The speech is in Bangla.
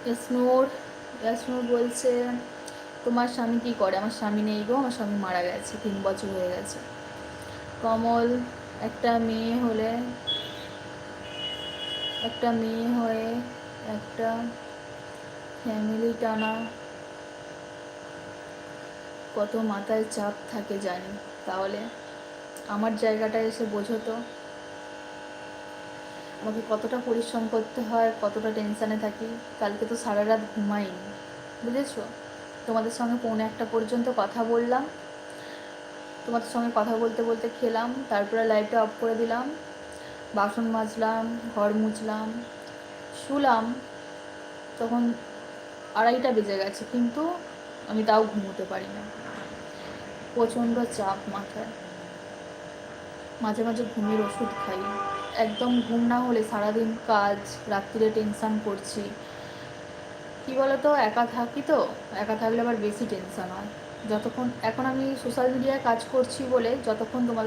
ইয়াসমুর ইয়াসমুর বলছে তোমার স্বামী কি করে? আমার স্বামী নেই গো, আমার স্বামী মারা গেছে, 3 বছর হয়ে গেছে। কমল, একটা মেয়ে হলে একটা মেয়ে হয়ে একটা ফ্যামিলি টানা কত মাথায় চাপ থাকে জানি। তাহলে আমার জায়গাটা এসে বোঝো তো, আমাকে কতটা পরিশ্রম করতে হয়, কতটা টেনশানে থাকি। কালকে তো সারা রাত ঘুমাইনি, বুঝেছো? তোমাদের সঙ্গে 1:45 পর্যন্ত কথা বললাম, তোমাদের সঙ্গে কথা বলতে বলতে খেলাম, তারপরে লাইটটা অফ করে দিলাম, বাসন মাজলাম, ঘর মুছলাম, শুলাম, তখন 2:30 বেজে গেছে, কিন্তু আমি তাও ঘুমোতে পারি না, প্রচণ্ড চাপ মাথায়। মাঝে মাঝে ঘুমের ওষুধ খাই, একদম ঘুম না হলে সারাদিন কাজ, রাত্রিরে টেনশান করছি। কী বলো তো, একা থাকি তো, একা থাকলে আবার বেশি টেনশান হয়। যতক্ষণ এখন আমি সোশ্যাল মিডিয়ায় কাজ করছি বলে, যতক্ষণ তোমাদের